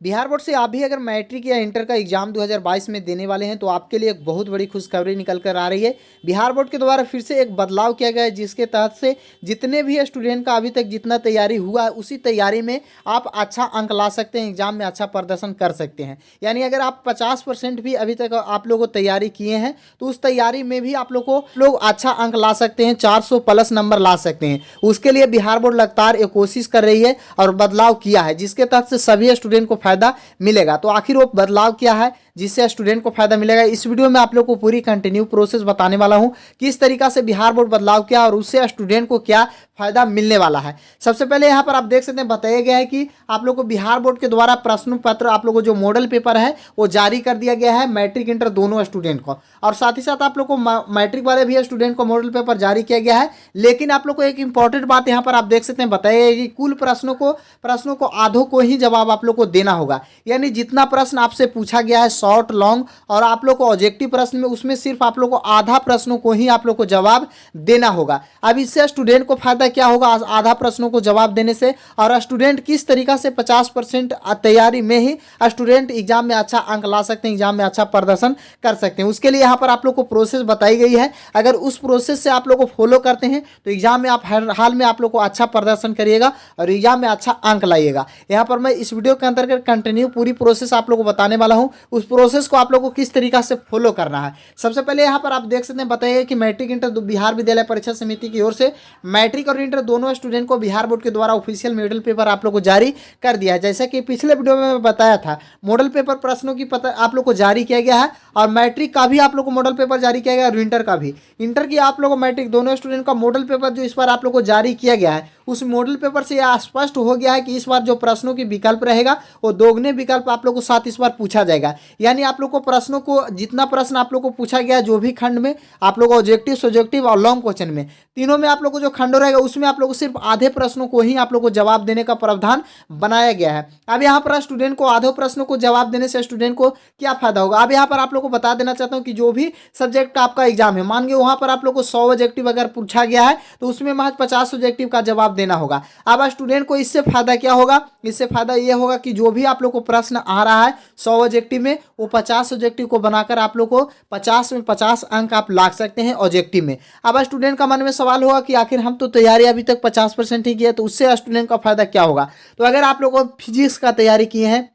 Bihar board से आप भी अगर मैट्रिक या इंटर का एग्जाम 2022 में देने वाले हैं तो आपके लिए एक बहुत बड़ी खुशखबरी निकल कर आ रही है। बिहार बोर्ड के द्वारा फिर से एक बदलाव किया गया है, जिसके तहत से जितने भी स्टूडेंट का अभी तक जितना तैयारी हुआ है उसी तैयारी में आप अच्छा अंक ला सकते हैं, एग्जाम में अच्छा प्रदर्शन कर सकते हैं। यानी अगर आप 50% भी अभी तक आप लोग तैयारी किए हैं तो उस तैयारी में भी आप लोग अच्छा अंक ला सकते हैं, 400 प्लस नंबर ला सकते हैं। उसके लिए बिहार बोर्ड लगातार एक कोशिश कर रही है और बदलाव किया है, जिसके तहत से सभी स्टूडेंट को फायदा मिलेगा। तो आखिर वो बदलाव क्या है जिससे स्टूडेंट को फायदा मिलेगा, इस वीडियो में आप लोग को पूरी कंटिन्यू प्रोसेस बताने वाला हूं। किस तरीका से बिहार बोर्ड बदलाव किया और उससे स्टूडेंट को क्या फायदा मिलने वाला है। सबसे पहले यहां पर आप देख सकते हैं बताया गया है कि आप लोग को बिहार बोर्ड के द्वारा प्रश्न पत्र, आप लोग को जो मॉडल पेपर है वो जारी कर दिया गया है मैट्रिक इंटर दोनों स्टूडेंट को, और साथ ही साथ आप लोग को मैट्रिक वाले भी स्टूडेंट को मॉडल पेपर जारी किया गया है। लेकिन आप लोग को एक इंपॉर्टेंट बात यहां पर आप देख सकते हैं बताया गया है कि कुल प्रश्नों को आधों को ही जवाब आप लोग को देना होगा। यानी जितना प्रश्न आपसे पूछा गया है शॉर्ट लॉन्ग और आप लोग को ऑब्जेक्टिव प्रश्न में, उसमें सिर्फ आप लोग को आधा प्रश्नों को ही आप लोग को जवाब देना होगा। अब इससे स्टूडेंट को फायदा क्या होगा आधा प्रश्नों को जवाब देने से, और स्टूडेंट किस तरीका से 50% तैयारी में ही स्टूडेंट एग्जाम में अच्छा अंक ला सकते हैं, एग्जाम में अच्छा प्रदर्शन कर सकते हैं। उसके लिए यहाँ पर आप लोग को प्रोसेस बताई गई है। अगर उस प्रोसेस से आप लोग को फॉलो करते हैं तो एग्जाम में आप हर हाल में आप लोग को अच्छा प्रदर्शन करिएगा और एग्जाम में अच्छा अंक लाइएगा। यहाँ पर मैं इस वीडियो के अंतर्गत कंटिन्यू पूरी प्रोसेस आप लोग को बताने वाला हूँ। उस प्रोसेस को आप लोग को किस तरीका से फॉलो करना है। सबसे पहले यहाँ पर आप देख सकते हैं बताइए कि मैट्रिक इंटर बिहार विद्यालय परीक्षा समिति की ओर से मैट्रिक और इंटर दोनों स्टूडेंट को बिहार बोर्ड के द्वारा ऑफिशियल मॉडल पेपर आप लोग को जारी कर दिया है। जैसा कि पिछले वीडियो में मैं बताया था, मॉडल पेपर प्रश्नों की पता आप लोग को जारी किया गया है, और मैट्रिक का भी आप लोग को मॉडल पेपर जारी किया गया है और इंटर का भी। इंटर की आप लोग को मैट्रिक दोनों स्टूडेंट का मॉडल पेपर जो इस बार आप लोग को जारी किया गया है, उस मॉडल पेपर से यह स्पष्ट हो गया है कि इस बार जो प्रश्नों की विकल्प रहेगा वो दोगुने विकल्प आप लोग को साथ इस बार पूछा जाएगा। यानी आप लोग को प्रश्नों को, जितना प्रश्न आप लोग को पूछा गया जो भी खंड में, आप लोग ऑब्जेक्टिव, सब्जेक्टिव और लॉन्ग क्वेश्चन में, तीनों में आप लोग को जो खंड रहेगा उसमें आप लोग को सिर्फ आधे प्रश्नों को ही आप लोग को जवाब देने का प्रावधान बनाया गया है। अब यहाँ पर स्टूडेंट को आधे प्रश्नों को जवाब देने से स्टूडेंट को क्या फायदा होगा, अब यहाँ पर आप लोग को बता देना चाहता हूँ कि जो भी सब्जेक्ट का आपका एग्जाम है, मान के वहाँ पर आप लोग को 100 ऑब्जेक्टिव अगर पूछा गया है तो उसमें महज 50 ऑब्जेक्टिव का जवाब देना होगा। अब स्टूडेंट को इससे फायदा क्या होगा, इससे फायदा ये होगा कि जो भी आप लोग को प्रश्न आ रहा है 100 ऑब्जेक्टिव में, वो 50 ऑब्जेक्टिव को बनाकर आप लोग को 50 में 50 अंक आप ला सकते हैं ऑब्जेक्टिव में। अब स्टूडेंट का मन में सवाल होगा कि आखिर हम तो तैयारी अभी तक 50% ही किया, तो उससे स्टूडेंट का फायदा क्या होगा। तो अगर आप लोग को फिजिक्स का तैयारी किए हैं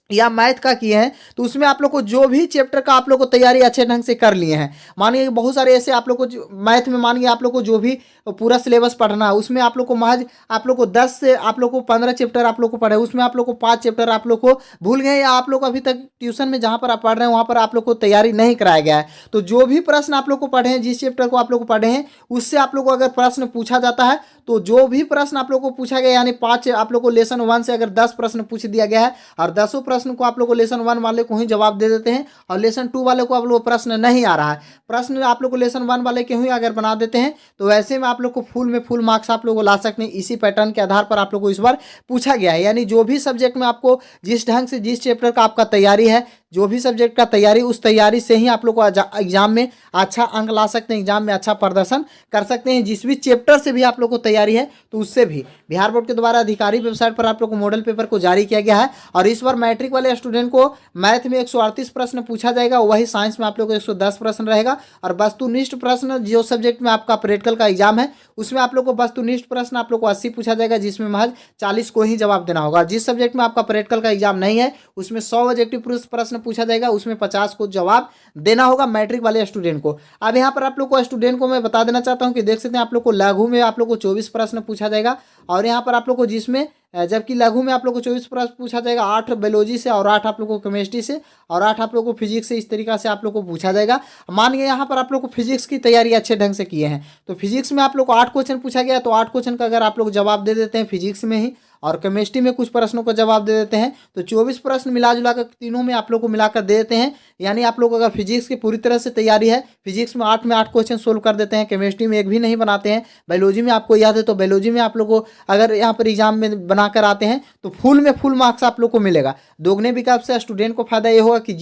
या मैथ का किए हैं तो उसमें आप लोग को जो भी चैप्टर का आप लोग को तैयारी अच्छे ढंग से कर लिए हैं, मानिए बहुत सारे ऐसे आप लोग को मैथ में मानिए आप लोग को जो भी पूरा सिलेबस पढ़ना है उसमें आप लोग को महज आप लोग को 10 से आप लोग को 15 चैप्टर आप लोग को पढ़े, उसमें आप लोग को 5 चैप्टर आप लोग को भूल गए, या आप लोग अभी तक ट्यूशन में जहाँ पर आप पढ़ रहे हैं वहाँ पर आप लोग को तैयारी नहीं कराया गया है। तो जो भी प्रश्न आप लोग को पढ़े हैं, जिस चैप्टर को आप लोग को पढ़े हैं, उससे आप लोग को अगर प्रश्न पूछा जाता है तो जो भी प्रश्न आप लोग को पूछा गया, यानी 5 आप लोग को लेसन 1 से अगर 10 प्रश्न पूछ दिया गया है और 10 प्रश्न को आप लोग को लेसन 1 वाले को ही जवाब दे देते हैं और लेसन 2 वाले को आप लोग प्रश्न नहीं आ रहा है, प्रश्न आप लोग को लेसन 1 वाले के ही अगर बना देते हैं तो वैसे में आप लोग को फुल मार्क्स आप लोग को ला सकते हैं। इसी पैटर्न के आधार पर आप लोग को इस बार पूछा गया है। यानी जो भी सब्जेक्ट में आपको जिस ढंग से, जिस चैप्टर का आपका तैयारी है, जो भी सब्जेक्ट का तैयारी, उस तैयारी से ही आप लोग को एग्जाम में अच्छा अंक ला सकते हैं, एग्जाम में अच्छा प्रदर्शन कर सकते हैं। जिस भी चैप्टर से भी आप लोग को तैयारी है तो उससे भी बिहार बोर्ड के द्वारा आधिकारिक वेबसाइट पर आप लोग को मॉडल पेपर को जारी किया गया है। और इस बार मैट्रिक वाले स्टूडेंट को मैथ में 138 प्रश्न पूछा जाएगा, वही साइंस में आप लोग को 110 प्रश्न रहेगा, और वस्तुनिष्ठ प्रश्न जो सब्जेक्ट में आपका प्रैक्टिकल का एग्जाम है उसमें आप लोग को वस्तुनिष्ठ प्रश्न आप लोग को 80 पूछा जाएगा, जिसमें महज 40 को ही जवाब देना होगा। जिस सब्जेक्ट में आपका प्रैक्टिकल का एग्जाम नहीं है उसमें 100 ऑब्जेक्टिव प्रश्न पूछा जाएगा, उसमें 50 को जवाब देना होगा मैट्रिक वाले स्टूडेंट को। अब यहाँ पर आप लोग को स्टूडेंट को मैं बता देना चाहता हूँ कि देख सकते हैं आप लोग को लघु में आप लोग को 24 प्रश्न पूछा जाएगा, और यहाँ पर आप लोग को जिसमें जबकि लघु में आप लोग को 24 प्रश्न पूछा जाएगा, 8 बायोलॉजी से और 8 आप लोग को केमिस्ट्री से और 8 आप लोग को फिजिक्स से, इस तरीका से आप लोग को पूछा जाएगा। मान गए यहाँ पर आप लोग को फिजिक्स की तैयारी अच्छे ढंग से किए हैं तो फिजिक्स में आप लोग को 8 क्वेश्चन पूछा गया, तो 8 क्वेश्चन का अगर आप लोग जवाब दे देते हैं फिजिक्स में ही और केमिस्ट्री में कुछ प्रश्नों का जवाब दे देते हैं तो 24 प्रश्न मिला जुला कर तीनों में आप लोग को मिलाकर दे देते हैं। यानी आप लोग अगर फिजिक्स की पूरी तरह से तैयारी है, फिजिक्स में 8 क्वेश्चन सोल्व कर देते हैं, केमिस्ट्री में एक भी नहीं बनाते हैं, बायोलॉजी में आपको याद है तो बायोलॉजी में आप लोग को अगर यहाँ पर एग्जाम में बनाकर आते हैं तो फुल मार्क्स आप लोग को मिलेगा। दोगुने विकल्प से स्टूडेंट को फायदा ये होगा कि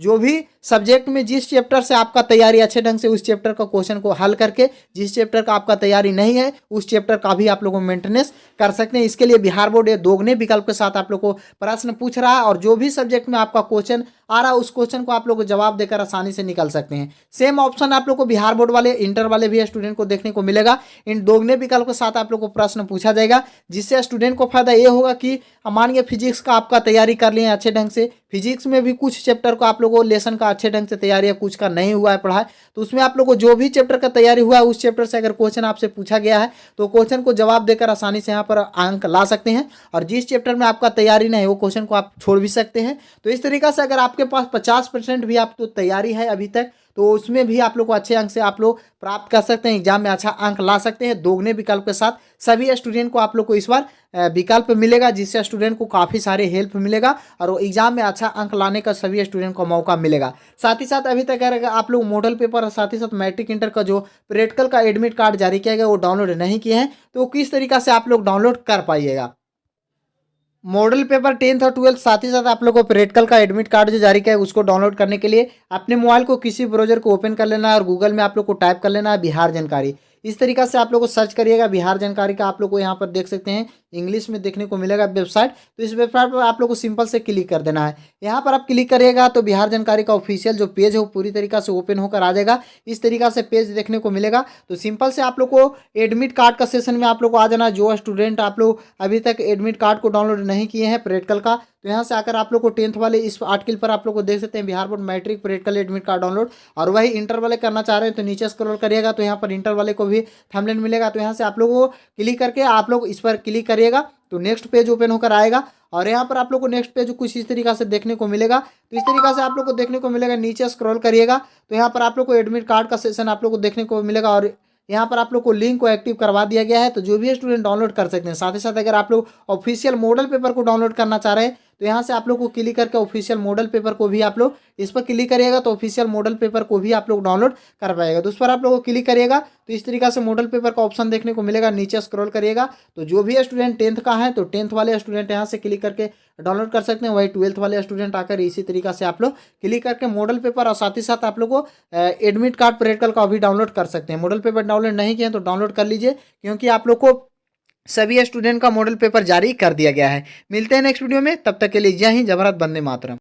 जो भी सब्जेक्ट में जिस चैप्टर से आपका तैयारी अच्छे ढंग से उस चैप्टर का क्वेश्चन को हल करके, जिस चैप्टर का आपका तैयारी नहीं है उस चैप्टर का भी आप लोग मेंटेनेंस कर सकते हैं। इसके लिए बिहार बोर्ड ये दोगुने विकल्प के साथ आप लोग को प्रश्न पूछ रहा है और जो भी सब्जेक्ट में आपका क्वेश्चन आ रहा है उस क्वेश्चन को आप लोग को जवाब देकर आसानी से निकल सकते हैं। सेम ऑप्शन आप लोग को बिहार बोर्ड वाले, इंटर वाले भी स्टूडेंट को देखने को मिलेगा। इन दोगुने विकल्प के साथ आप लोग को प्रश्न पूछा जाएगा, जिससे स्टूडेंट को फायदा ये होगा कि मानिए फिजिक्स का आपका तैयारी कर लिए अच्छे ढंग से, फिजिक्स में भी कुछ चैप्टर को आप लोगों को लेसन का अच्छे ढंग से तैयारी है, कुछ का नहीं हुआ है पढ़ाई, तो उसमें आप लोग को जो भी चैप्टर का तैयारी हुआ है उस चैप्टर से अगर क्वेश्चन आपसे पूछा गया है तो क्वेश्चन को जवाब देकर आसानी से यहाँ पर अंक ला सकते हैं। और जिस चैप्टर में आपका तैयारी नहीं है वो क्वेश्चन को आप छोड़ भी सकते हैं। तो इस तरीके से अगर आपके पास 50% भी आप तो तैयारी है अभी तक, तो उसमें भी आप लोग को अच्छे अंक से आप लोग प्राप्त कर सकते हैं, एग्जाम में अच्छा अंक ला सकते हैं। दोगुने विकल्प के साथ सभी स्टूडेंट को आप लोग को इस बार विकल्प मिलेगा, जिससे स्टूडेंट को काफ़ी सारे हेल्प मिलेगा और वो एग्जाम में अच्छा अंक लाने का सभी स्टूडेंट को मौका मिलेगा। साथ ही साथ अभी तक अगर आप लोग मॉडल पेपर और साथ ही साथ मैट्रिक इंटर का जो प्रैक्टिकल का एडमिट कार्ड जारी किया गया वो डाउनलोड नहीं किए हैं, तो किस तरीका से आप लोग डाउनलोड कर पाइएगा। मॉडल पेपर 10th और 12th साथ ही साथ आप लोग को प्रैक्टिकल का एडमिट कार्ड जो जारी किया है उसको डाउनलोड करने के लिए अपने मोबाइल को किसी ब्राउजर को ओपन कर लेना है और गूगल में आप लोग को टाइप कर लेना है बिहार जानकारी। इस तरीका से आप लोग को सर्च करिएगा बिहार जानकारी का, आप लोग को यहाँ पर देख सकते हैं इंग्लिश में देखने को मिलेगा वेबसाइट। तो इस वेबसाइट पर आप लोग को सिंपल से क्लिक कर देना है। यहाँ पर आप क्लिक करिएगा तो बिहार जानकारी का ऑफिशियल जो पेज है वो पूरी तरीका से ओपन होकर आ जाएगा। इस तरीका से पेज देखने को मिलेगा। तो सिंपल से आप लोग को एडमिट कार्ड का सेशन में आप लोग को आ जाना। जो स्टूडेंट आप लोग अभी तक एडमिट कार्ड को डाउनलोड नहीं किए हैं प्रैक्टिकल का, तो यहाँ से आकर आप लोग को 10th वाले इस आर्टिकल पर आप लोग को देख सकते हैं Bihar board matric practical admit card download. और वही इंटर वाले करना चाह रहे हैं तो नीचे स्क्रॉल करिएगा तो यहाँ पर इंटर वाले को भी थंबनेल मिलेगा। तो यहाँ से आप लोगों को क्लिक करके आप लोग इस पर क्लिक करिएगा तो नेक्स्ट पेज ओपन होकर आएगा और यहाँ पर आप लोग को नेक्स्ट पेज कुछ इस तरीका से देखने को मिलेगा। तो इस तरीका से आप लोग को देखने को मिलेगा, नीचे स्क्रॉल करिएगा तो यहाँ पर आप लोग को एडमिट कार्ड का सेशन आप लोग को देखने को मिलेगा और यहाँ पर आप लोग को लिंक को एक्टिव करवा दिया गया है। तो जो भी स्टूडेंट डाउनलोड कर सकते हैं। साथ ही साथ अगर आप लोग ऑफिशियल मॉडल पेपर को डाउनलोड करना चाह रहे हैं तो यहाँ से आप लोग को क्लिक करके ऑफिशियल मॉडल पेपर को भी आप लोग इस पर क्लिक करिएगा तो ऑफिशियल मॉडल पेपर को भी आप लोग डाउनलोड कर पाएगा। तो उस पर आप लोग को क्लिक करिएगा तो इस तरीका से मॉडल पेपर का ऑप्शन देखने को मिलेगा, नीचे स्क्रॉल करिएगा तो जो भी स्टूडेंट 10th का है तो 10th वाले स्टूडेंट यहाँ से क्लिक करके डाउनलोड कर सकते हैं। वही 12th वाले स्टूडेंट आकर इसी तरीका से आप लोग क्लिक करके मॉडल पेपर और साथ ही साथ आप लोग को एडमिट कार्ड प्रैक्टिकल का भी डाउनलोड कर सकते हैं। मॉडल पेपर डाउनलोड नहीं किए तो डाउनलोड कर लीजिए, क्योंकि आप लोग को सभी स्टूडेंट का मॉडल पेपर जारी कर दिया गया है। मिलते हैं नेक्स्ट वीडियो में, तब तक के लिए जय हिंद, जय भारत, वंदे मातरम।